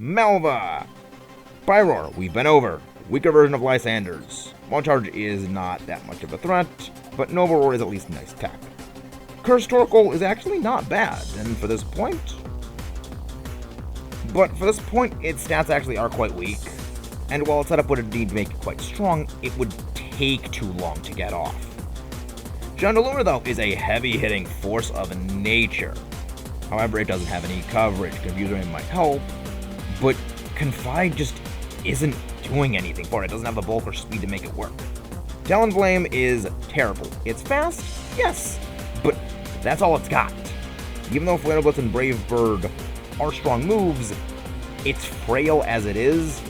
Melva! Pyroar, we've been over. Weaker version of Lysander's. Small Charge is not that much of a threat, but Nova Roar is at least a nice tech. Curse Torkoal is actually not bad, and for this point, its stats actually are quite weak, and while its setup would need to make it quite strong, it would take too long to get off. Chandelure, though, is a heavy-hitting force of nature. However, it doesn't have any coverage. Confusing might help, but Confide just isn't doing anything for it. It doesn't have the bulk or speed to make it work. Talonflame is terrible. It's fast, yes, but that's all it's got. Even though Flare Blitz and Brave Bird are strong moves, it's frail as it is,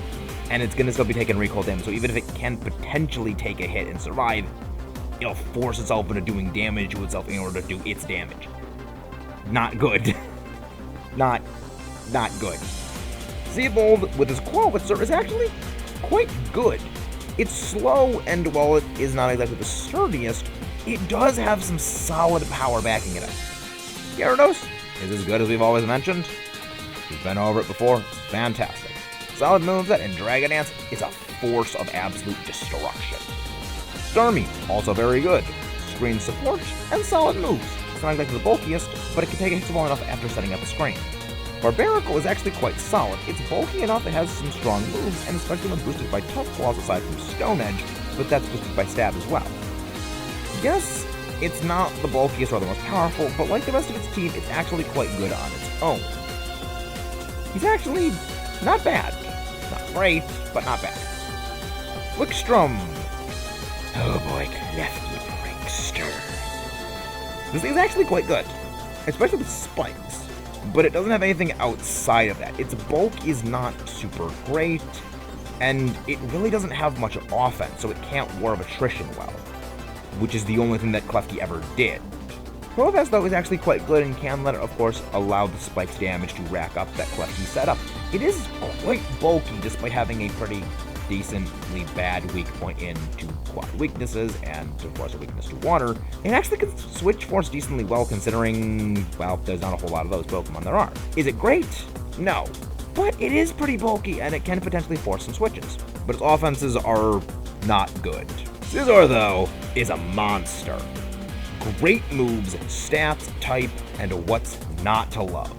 and it's going to still be taking recoil damage, so even if it can potentially take a hit and survive, it'll force itself into doing damage to itself in order to do its damage. Not good. Not good. Seabold, with his Clawitzer, is actually quite good. It's slow, and while it is not exactly the sturdiest, it does have some solid power backing it up. Gyarados is as good as we've always mentioned. We've been over it before. It's fantastic. Solid moveset, and Dragon Dance is a force of absolute destruction. Starmie, also very good. Screen support and solid moves. It's not exactly the bulkiest, but it can take a hit long enough after setting up a screen. Barbarical is actually quite solid. It's bulky enough, it has some strong moves, and especially when boosted by Tough Claws aside from Stone Edge, but that's boosted by Stab as well. Yes, it's not the bulkiest or the most powerful, but like the rest of its team, it's actually quite good on its own. He's actually not bad. Not great, but not bad. Flickstrom. Oh boy, Lefty Prankster. This thing's actually quite good, especially with spikes, but it doesn't have anything outside of that. Its bulk is not super great, and it really doesn't have much offense, so it can't War of Attrition well, which is the only thing that Klefki ever did. Provost, though, is actually quite good and can let it, of course, allow the spikes damage to rack up that Klefki setup. It is quite bulky, despite having a pretty decently bad weak point into quad weaknesses, and of course a weakness to water. It actually can switch force decently well, considering, well, there's not a whole lot of those Pokemon there are. Is it great? No. But it is pretty bulky, and it can potentially force some switches. But its offenses are not good. Scissor, though, is a monster. Great moves, stats, type, and what's not to love.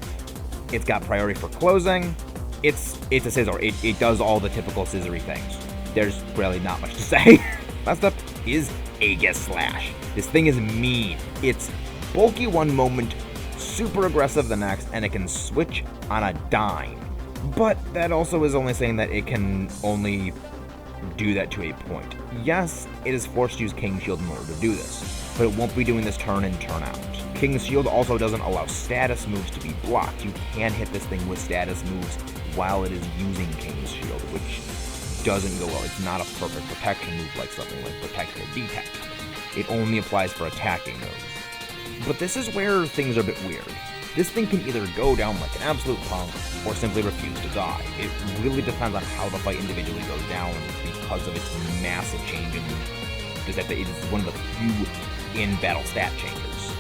It's got priority for closing. It's a Scissor. It does all the typical Scissory things. There's really not much to say. Last up is Aegis Slash. This thing is mean. It's bulky one moment, super aggressive the next, and it can switch on a dime. But that also is only saying that it can only do that to a point. Yes, it is forced to use King's Shield in order to do this, but it won't be doing this turn in, turn out. King's Shield also doesn't allow status moves to be blocked. You can hit this thing with status moves while it is using King's Shield, which doesn't go well. It's not a perfect protection move like something like Protect or Detect. It only applies for attacking moves. But this is where things are a bit weird. This thing can either go down like an absolute punk, or simply refuse to die. It really depends on how the fight individually goes down because of its massive change in that it is one of the few in-battle stat changers.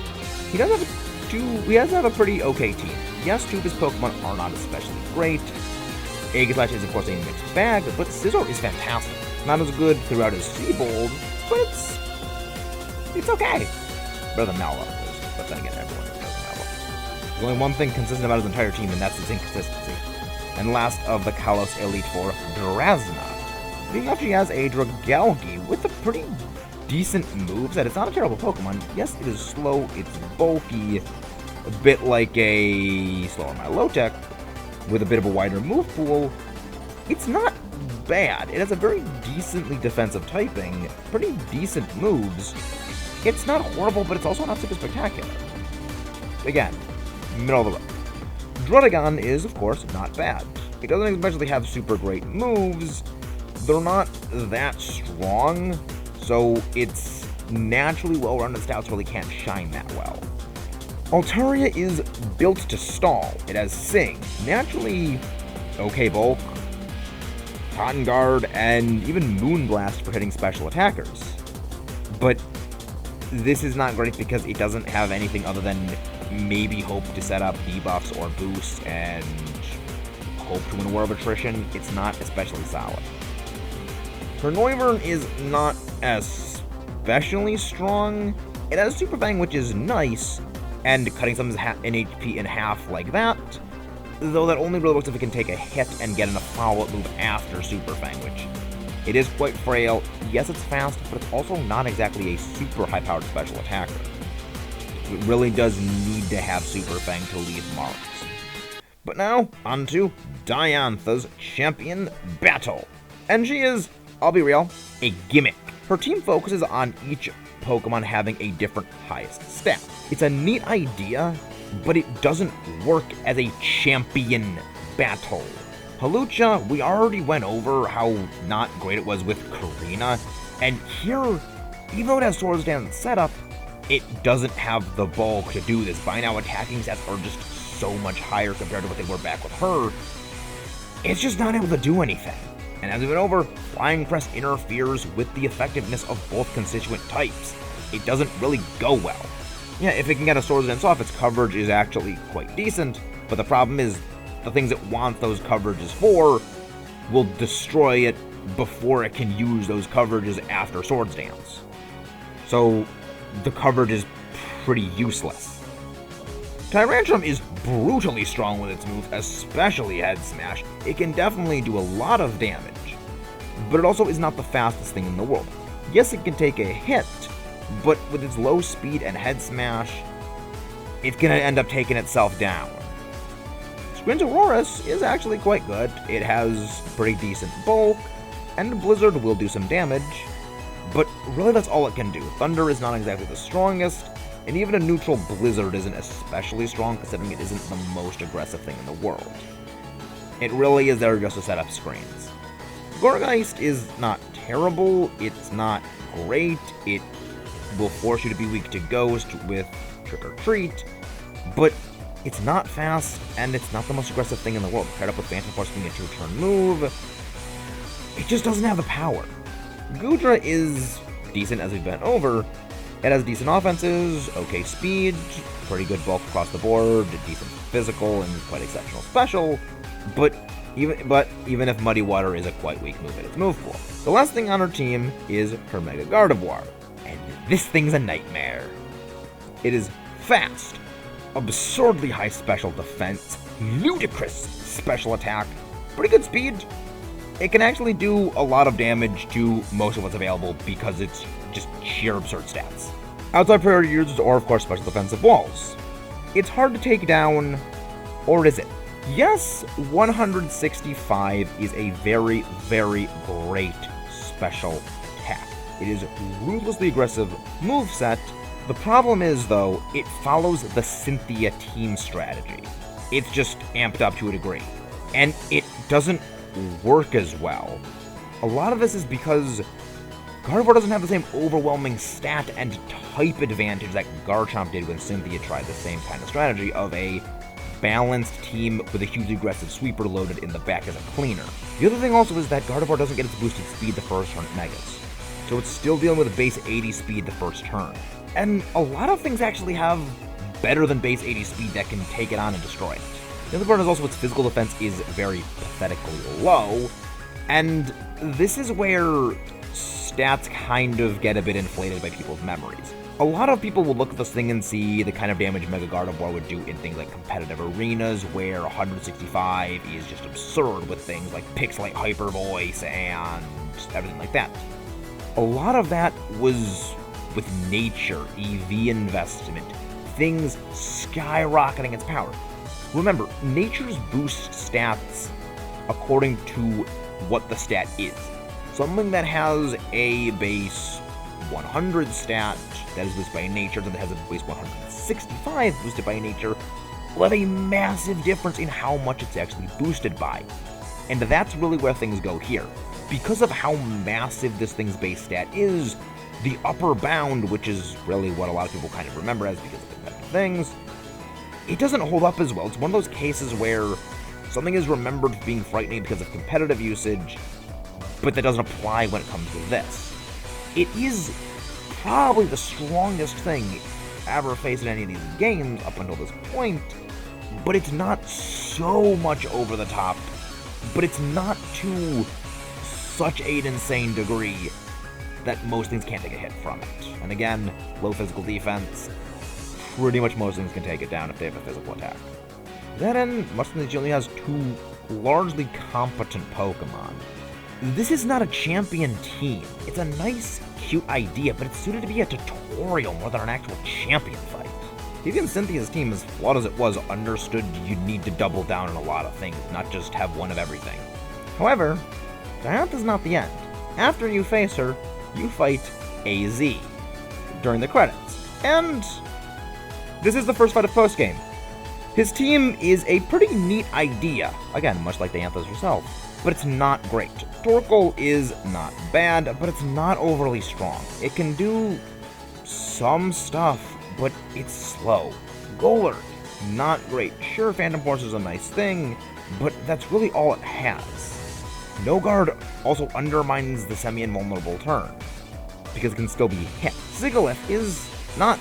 He does have a pretty okay team. Yes, two of his Pokemon are not especially great. Aegis Slash is of course a mixed bag, but Scissor is fantastic. Not as good throughout his Seabold, but it's okay. Better than Malva, but then again, everyone does Malva. There's only one thing consistent about his entire team, and that's its inconsistency. And last of the Kalos Elite Four, Durazna. He actually has a Dragalge with a pretty decent moveset. It's not a terrible Pokemon. Yes, it is slow, it's bulky, a bit like a slower Milotic, with a bit of a wider move pool. It's not bad. It has a very decently defensive typing, pretty decent moves. It's not horrible, but it's also not super spectacular. Again, middle of the road. Druddigon is, of course, not bad. It doesn't especially have super great moves. They're not that strong, so it's naturally well-rounded stats really can't shine that well. Altaria is built to stall. It has Sing, naturally okay bulk, Cotton Guard, and even Moonblast for hitting special attackers. But this is not great because it doesn't have anything other than maybe hope to set up debuffs or boosts, and hope to win a war of attrition, it's not especially solid. Her Noivern is not especially strong. It has Super Fang, which is nice, and cutting someone's in HP in half like that, though that only really works if it can take a hit and get in a follow-up move after Super Fang, which it is quite frail. Yes, it's fast, but it's also not exactly a super high-powered special attacker. It really does need to have Super Fang to leave marks. But now, onto Diantha's champion battle. And she is, I'll be real, a gimmick. Her team focuses on each Pokemon having a different highest stat. It's a neat idea, but it doesn't work as a champion battle. Hawlucha, we already went over how not great it was with Karina, and here, even though it has Swords Dance setup, it doesn't have the bulk to do this. By now, attacking stats are just so much higher compared to what they were back with her. It's just not able to do anything. And as we went over, Flying Crest interferes with the effectiveness of both constituent types. It doesn't really go well. Yeah, if it can get a Swords Dance off, its coverage is actually quite decent, but the problem is the things it wants those coverages for will destroy it before it can use those coverages after Swords Dance. So the coverage is pretty useless. Tyrantrum is brutally strong with its move, especially Head Smash. It can definitely do a lot of damage, but it also is not the fastest thing in the world. Yes, it can take a hit, but with its low speed and Head Smash, it's going to end up taking itself down. Squintaurorus is actually quite good. It has pretty decent bulk, and Blizzard will do some damage, but really that's all it can do. Thunder is not exactly the strongest, and even a neutral Blizzard isn't especially strong, considering it isn't the most aggressive thing in the world. It really is there just to set up screens. Gourgeist is not terrible, it's not great, it will force you to be weak to Ghost with Trick or Treat, but it's not fast, and it's not the most aggressive thing in the world. Paired up with Phantom Force being a 2-turn move, it just doesn't have the power. Goodra is decent as we've been over. It has decent offenses, okay speed, pretty good bulk across the board, decent physical, and quite exceptional special, but even if Muddy Water is a quite weak move at its move pool. The last thing on her team is her Mega Gardevoir, and this thing's a nightmare. It is fast, absurdly high special defense, ludicrous special attack, pretty good speed. It can actually do a lot of damage to most of what's available because it's just sheer absurd stats. Outside priority users or of course special defensive walls. It's hard to take down, or is it? Yes, 165 is a very, very great special attack. It is ruthlessly aggressive moveset. The problem is, though, it follows the Cynthia team strategy. It's just amped up to a degree. And it doesn't work as well. A lot of this is because Gardevoir doesn't have the same overwhelming stat and type advantage that Garchomp did when Cynthia tried the same kind of strategy of a balanced team with a hugely aggressive sweeper loaded in the back as a cleaner. The other thing also is that Gardevoir doesn't get its boosted speed the first turn at Megas, so it's still dealing with a base 80 speed the first turn. And a lot of things actually have better than base 80 speed that can take it on and destroy it. The other part is also its physical defense is very pathetically low, and this is where stats kind of get a bit inflated by people's memories. A lot of people will look at this thing and see the kind of damage Mega Gardevoir would do in things like competitive arenas, where 165 is just absurd with things like Pixelate Hyper Voice and everything like that. A lot of that was with nature, EV investment, things skyrocketing its power. Remember, nature's boost stats according to what the stat is. Something that has a base 100 stat that is boosted by nature, that has a base 165 boosted by nature, will have a massive difference in how much it's actually boosted by. And that's really where things go here. Because of how massive this thing's base stat is, the upper bound, which is really what a lot of people kind of remember as because of the competitive things, it doesn't hold up as well. It's one of those cases where something is remembered for being frightening because of competitive usage, but that doesn't apply when it comes to this. It is probably the strongest thing ever faced in any of these games up until this point, but it's not so much over the top but it's not to such an insane degree that most things can't take a hit from it. And again, low physical defense, pretty much most things can take it down if they have a physical attack. That end, Mustang only has 2 largely competent Pokemon. This is not a champion team. It's a nice, cute idea, but it's suited to be a tutorial more than an actual champion fight. Even Cynthia's team, as flawed as it was, understood you'd need to double down on a lot of things, not just have one of everything. However, Diantha's not the end. After you face her, you fight AZ during the credits. And this is the first fight of postgame. His team is a pretty neat idea, again, much like Diantha's herself, but it's not great. Torkoal is not bad, but it's not overly strong. It can do some stuff, but it's slow. Golurk, not great. Sure, Phantom Force is a nice thing, but that's really all it has. No Guard also undermines the semi-invulnerable turn, because it can still be hit. Sigilyph is not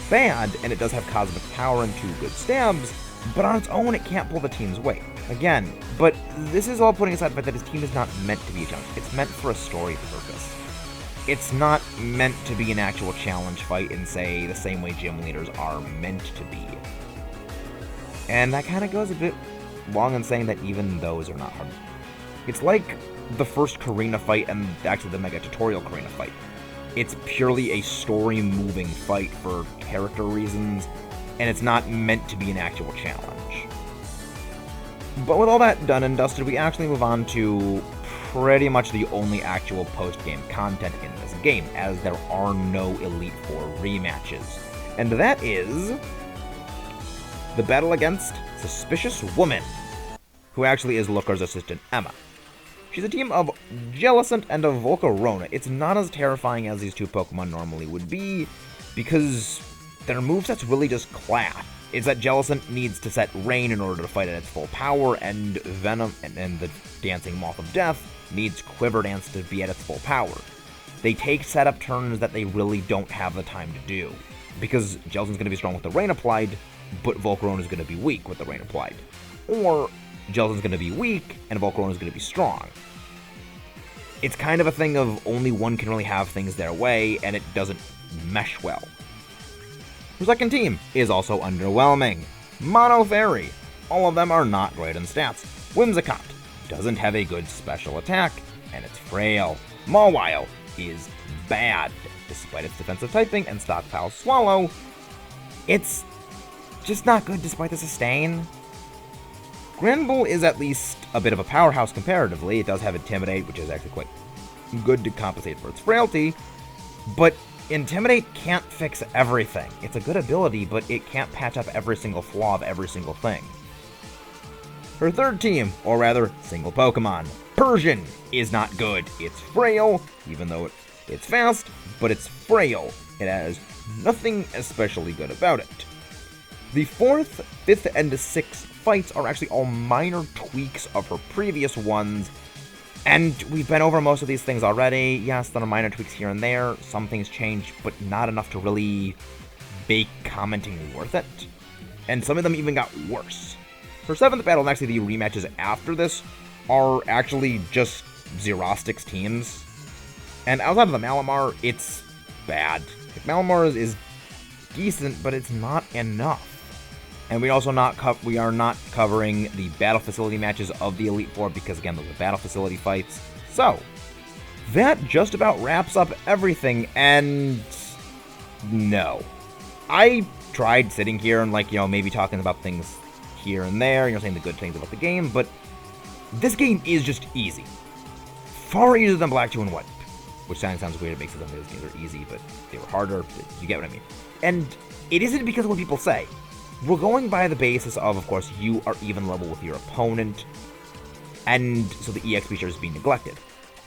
bad, and it does have cosmic power and 2 good stabs, but on its own it can't pull the team's weight. Again, but this is all putting aside the fact that his team is not meant to be a challenge. It's meant for a story purpose. It's not meant to be an actual challenge fight in, say, the same way gym leaders are meant to be. And that kind of goes a bit long in saying that even those are not hard. It's like the first Karina fight and actually the Mega Tutorial Karina fight. It's purely a story-moving fight for character reasons, and it's not meant to be an actual challenge. But with all that done and dusted, we actually move on to pretty much the only actual post-game content in this game, as there are no Elite Four rematches. And that is the battle against Suspicious Woman, who actually is Looker's assistant Emma. She's a team of Jellicent and a Volcarona. It's not as terrifying as these 2 Pokemon normally would be, because their moveset's really just class. It's that Jellicent needs to set Rain in order to fight at its full power, and Venom and the Dancing Moth of Death needs Quiver Dance to be at its full power. They take setup turns that they really don't have the time to do, because Jellicent's going to be strong with the Rain applied, but Volcarona's going to be weak with the Rain applied. Or Jellicent's going to be weak, and Volcarona's going to be strong. It's kind of a thing of only one can really have things their way, and it doesn't mesh well. Her second team is also underwhelming. Mono Fairy. All of them are not great in stats. Whimsicott doesn't have a good special attack, and it's frail. Mawile is bad. Despite its defensive typing and Stockpile Swallow, it's just not good despite the sustain. Granbull is at least a bit of a powerhouse comparatively. It does have Intimidate, which is actually quite good to compensate for its frailty, but Intimidate can't fix everything. It's a good ability, but it can't patch up every single flaw of every single thing. Her third team, or rather, single Pokemon, Persian, is not good. It's frail, even though it's fast, but it's frail. It has nothing especially good about it. The 4th, 5th, and 6th fights are actually all minor tweaks of her previous ones, and we've been over most of these things already. Yes, there are minor tweaks here and there, some things change, but not enough to really make commenting worth it. And some of them even got worse. Her 7th battle, and actually the rematches after this, are actually just Xerostic's teams. And outside of the Malamar, it's bad. Malamar is decent, but it's not enough. And we also are not covering the battle facility matches of the Elite Four because, again, those are battle facility fights. So, that just about wraps up everything, and no. I tried sitting here and, maybe talking about things here and there, saying the good things about the game, but this game is just easy. Far easier than Black 2 and White, which sounds weird. It makes it sound like those games are easy, but they were harder. You get what I mean. And it isn't because of what people say. We're going by the basis of course, you are even level with your opponent, and so the EXP share is being neglected.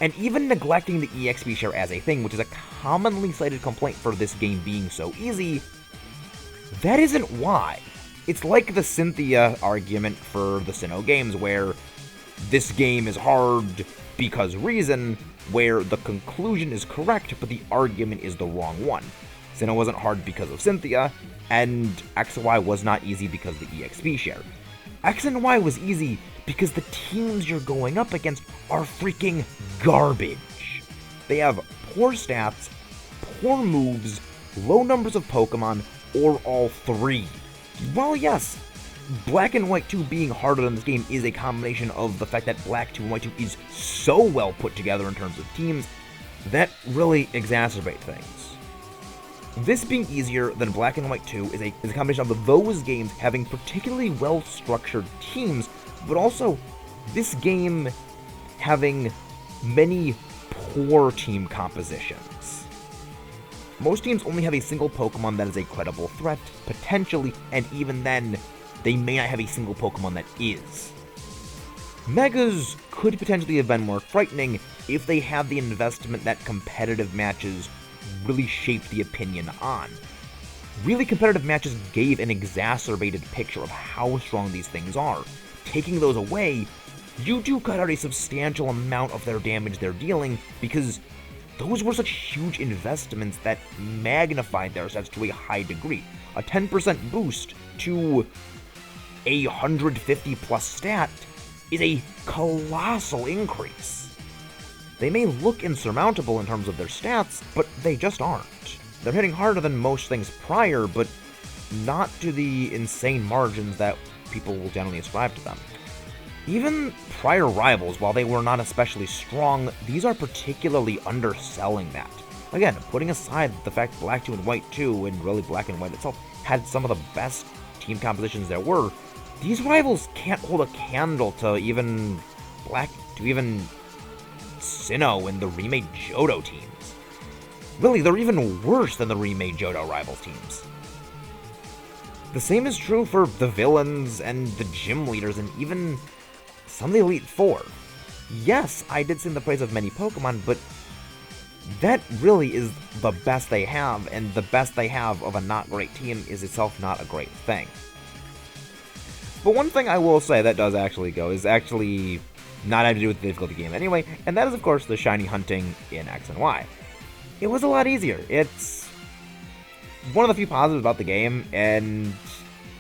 And even neglecting the EXP share as a thing, which is a commonly cited complaint for this game being so easy, that isn't why. It's like the Cynthia argument for the Sinnoh games, where this game is hard because reason, where the conclusion is correct, but the argument is the wrong one. Sinnoh wasn't hard because of Cynthia, and XY was not easy because of the EXP share. X and Y was easy because the teams you're going up against are freaking garbage. They have poor stats, poor moves, low numbers of Pokemon, or all three. Well, yes, Black and White 2 being harder than this game is a combination of the fact that Black 2 and White 2 is so well put together in terms of teams that really exacerbate things. This being easier than Black and White 2 is a combination of those games having particularly well-structured teams, but also this game having many poor team compositions. Most teams only have a single Pokemon that is a credible threat, potentially, and even then, they may not have a single Pokemon that is. Megas could potentially have been more frightening if they had the investment that competitive matches really shaped the opinion on. Really competitive matches gave an exacerbated picture of how strong these things are. Taking those away, you do cut out a substantial amount of their damage they're dealing, because those were such huge investments that magnified their stats to a high degree. A 10% boost to a 150 plus stat is a colossal increase. They may look insurmountable in terms of their stats, but they just aren't. They're hitting harder than most things prior, but not to the insane margins that people will generally ascribe to them. Even prior rivals, while they were not especially strong, these are particularly underselling that. Again, putting aside the fact Black 2 and White 2, and really Black and White itself, had some of the best team compositions there were, these rivals can't hold a candle to even Sinnoh and the remade Johto teams. Really, they're even worse than the remade Johto rivals teams. The same is true for the villains and the gym leaders and even some of the Elite Four. Yes, I did sing the praise of many Pokemon, but that really is the best they have, and the best they have of a not great team is itself not a great thing. But one thing I will say that does actually go is actually not having to do with the difficulty game anyway, and that is of course the shiny hunting in X and Y. It was a lot easier. It's one of the few positives about the game, and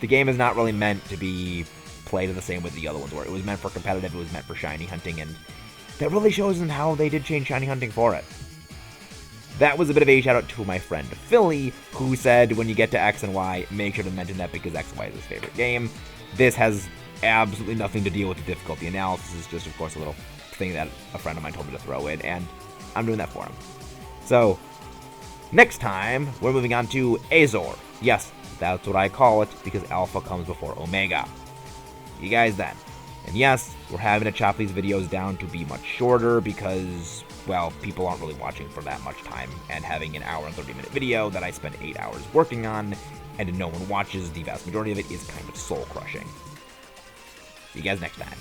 the game is not really meant to be played in the same way the other ones were. It was meant for competitive, it was meant for shiny hunting, and that really shows in how they did change shiny hunting for it. That was a bit of a shout out to my friend Philly, who said when you get to X and Y, make sure to mention that because X and Y is his favorite game. This has absolutely nothing to deal with the difficulty analysis. It's just, of course, a little thing that a friend of mine told me to throw in, and I'm doing that for him. So, next time, we're moving on to Azor. Yes, that's what I call it, because Alpha comes before Omega. See you guys then. And yes, we're having to chop these videos down to be much shorter, because, well, people aren't really watching for that much time, and having an hour and 30-minute video that I spend 8 hours working on, and no one watches, the vast majority of it is kind of soul-crushing. See you guys next time.